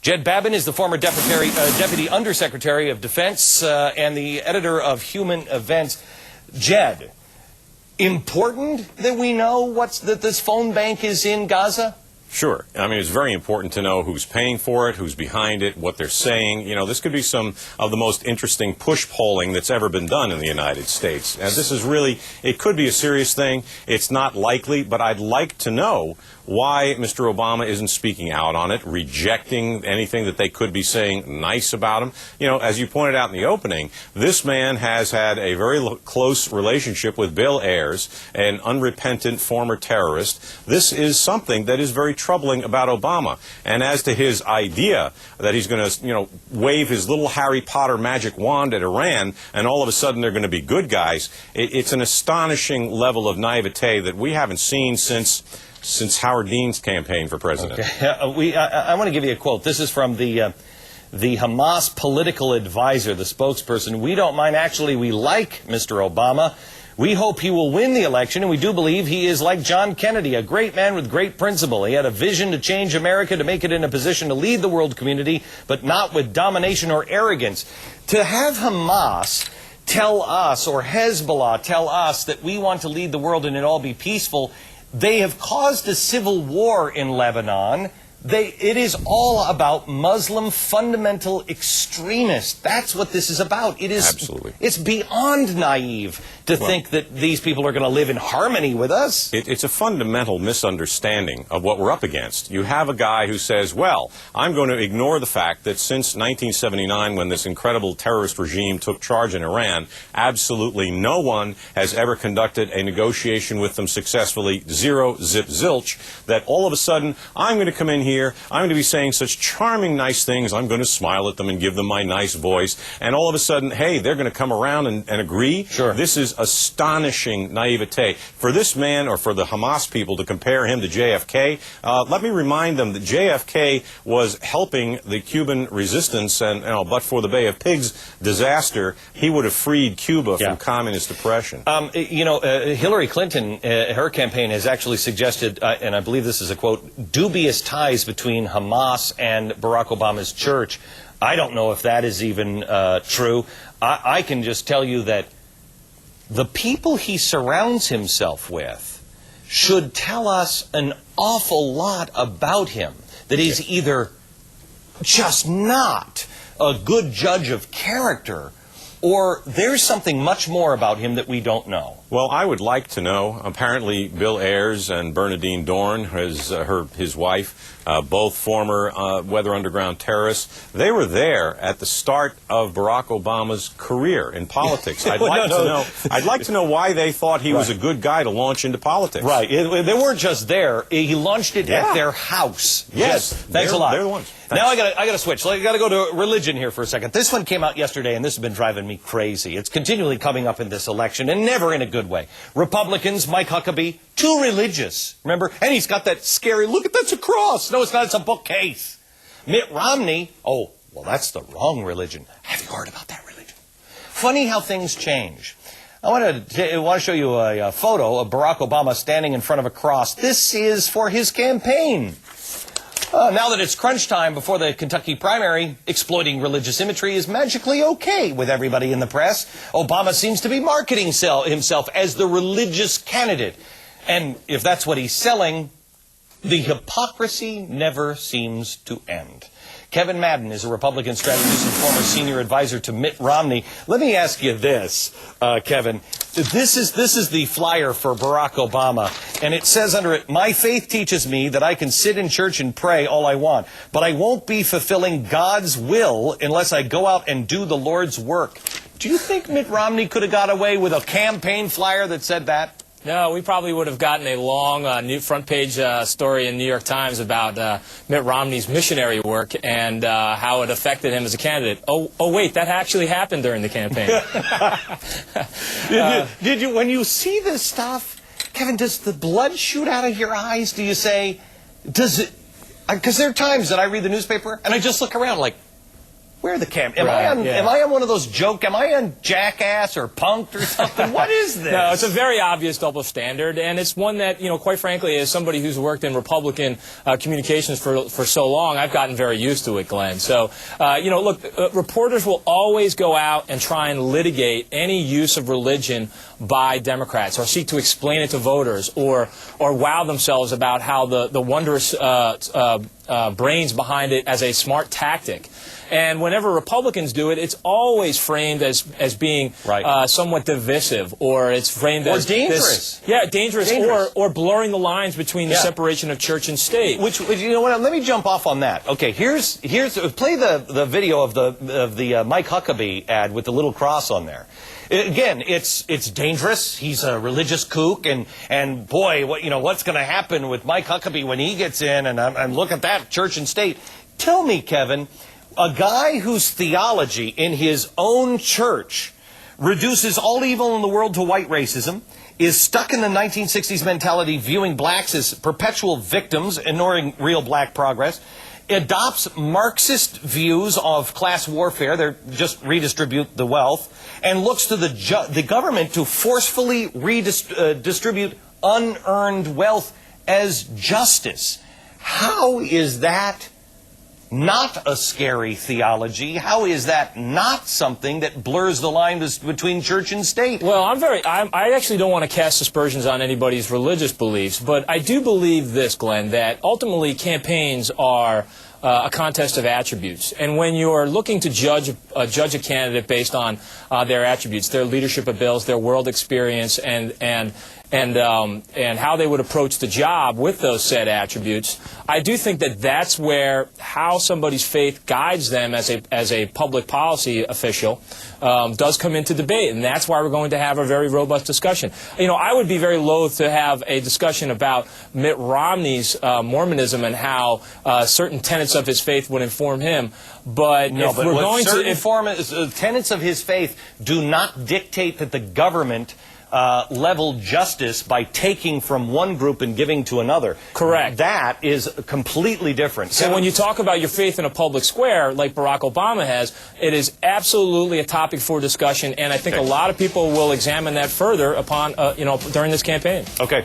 Jed Babin is the former Deputy Undersecretary of Defense and the editor of Human Events. Jed, important that we know that this phone bank is in Gaza? Sure. I mean, it's very important to know who's paying for it, who's behind it, what they're saying. You know, this could be some of the most interesting push polling that's ever been done in the United States. And this is really, it could be a serious thing. It's not likely, but I'd like to know why Mr. Obama isn't speaking out on it, rejecting anything that they could be saying nice about him. You know, as you pointed out in the opening, this man has had a very close relationship with Bill Ayers, an unrepentant former terrorist. This is something that is very troubling about Obama. And as to his idea that he's going to, you know, wave his little Harry Potter magic wand at Iran and all of a sudden they're going to be good guys, it's an astonishing level of naivete that we haven't seen since Howard Dean's campaign for president. Okay. I want to give you a quote. This is from the Hamas political advisor, the spokesperson. We don't mind. Actually, we like Mr. Obama. We hope he will win the election, and we do believe he is like John Kennedy, a great man with great principle. He had a vision to change America, to make it in a position to lead the world community, but not with domination or arrogance. To have Hamas tell us, or Hezbollah tell us, that we want to lead the world and it all be peaceful, they have caused a civil war in Lebanon. It is all about Muslim fundamental extremists. That's what this is about. It is absolutely. It's beyond naive to think that these people are going to live in harmony with us. It's a fundamental misunderstanding of what we're up against. You have a guy who says, well, I'm going to ignore the fact that since 1979, when this incredible terrorist regime took charge in Iran, absolutely no one has ever conducted a negotiation with them successfully, zero, zip, zilch, that all of a sudden I'm going to come in here, I'm going to be saying such charming, nice things, I'm going to smile at them and give them my nice voice, and all of a sudden, hey, they're going to come around and agree? Sure. This is astonishing naivete. For this man, or for the Hamas people, to compare him to JFK, let me remind them that JFK was helping the Cuban resistance, and but for the Bay of Pigs disaster, he would have freed Cuba from communist oppression. Hillary Clinton, her campaign has actually suggested, and I believe this is a quote, dubious ties between Hamas and Barack Obama's church. I don't know if that is even true. I can just tell you that the people he surrounds himself with should tell us an awful lot about him. That he's either just not a good judge of character, or there's something much more about him that we don't know. Well, I would like to know. Apparently, Bill Ayers and Bernadine Dorn, his wife, both former Weather Underground terrorists, they were there at the start of Barack Obama's career in politics. I'd like to know why they thought he was a good guy to launch into politics. Right. They weren't just there. He launched it at their house. Yes. Thanks a lot. They're the ones. Now I got to switch. I got to go to religion here for a second. This one came out yesterday, and this has been driving me crazy. It's continually coming up in this election, and never in a good way. Republicans, Mike Huckabee, too religious. Remember? And he's got that scary, look at that's a cross. No, it's not. It's a bookcase. Mitt Romney, oh, well, that's the wrong religion. Have you heard about that religion? Funny how things change. I want to show you a photo of Barack Obama standing in front of a cross. This is for his campaign. Now that it's crunch time before the Kentucky primary, exploiting religious imagery is magically okay with everybody in the press. Obama seems to be marketing himself as the religious candidate. And if that's what he's selling, the hypocrisy never seems to end. Kevin Madden is a Republican strategist and former senior advisor to Mitt Romney. Let me ask you this, Kevin. This is the flyer for Barack Obama, and it says under it, "My faith teaches me that I can sit in church and pray all I want, but I won't be fulfilling God's will unless I go out and do the Lord's work." Do you think Mitt Romney could have got away with a campaign flyer that said that? No, we probably would have gotten a long new front page story in New York Times about Mitt Romney's missionary work and how it affected him as a candidate. Oh, wait, that actually happened during the campaign. Did you, when you see this stuff, Kevin, does the blood shoot out of your eyes? Do you say, does it? Because there are times that I read the newspaper and I just look around like, Where are the cameras? Am Right, I on one of those am I on Jackass or Punked or something? What is this? No, it's a very obvious double standard, and it's one that, quite frankly, as somebody who's worked in Republican communications for so long, I've gotten very used to it, Glenn. So, look, reporters will always go out and try and litigate any use of religion by Democrats, or seek to explain it to voters, or wow themselves about how the wondrous brains behind it as a smart tactic. And whenever Republicans do it, it's always framed as being somewhat divisive, or it's framed as dangerous. Dangerous. Or blurring the lines between the separation of church and state. Which you know what? Let me jump off on that. Okay, here's play the video of the Mike Huckabee ad with the little cross on there. Again, it's dangerous. He's a religious kook, and boy, what's going to happen with Mike Huckabee when he gets in? And look at that, church and state. Tell me, Kevin, a guy whose theology in his own church reduces all evil in the world to white racism, is stuck in the 1960s mentality viewing blacks as perpetual victims, ignoring real black progress, adopts Marxist views of class warfare, they're just redistribute the wealth, and looks to the government to forcefully redistribute unearned wealth as justice. How is that not a scary theology? How is that not something that blurs the line between church and state? Well, I actually don't want to cast aspersions on anybody's religious beliefs, but I do believe this, Glenn, that ultimately campaigns are a contest of attributes. And when you're looking to judge a candidate based on their attributes, their leadership abilities, their world experience, and how they would approach the job with those said attributes, I do think that that's where how somebody's faith guides them as a public policy official does come into debate, and that's why we're going to have a very robust discussion. I would be very loath to have a discussion about Mitt Romney's Mormonism and how certain tenets of his faith would inform him, but tenets of his faith do not dictate that the government level justice by taking from one group and giving to another. Correct. That is completely different. So when you talk about your faith in a public square, like Barack Obama has, it is absolutely a topic for discussion, and I think a lot of people will examine that further upon, during this campaign. Okay.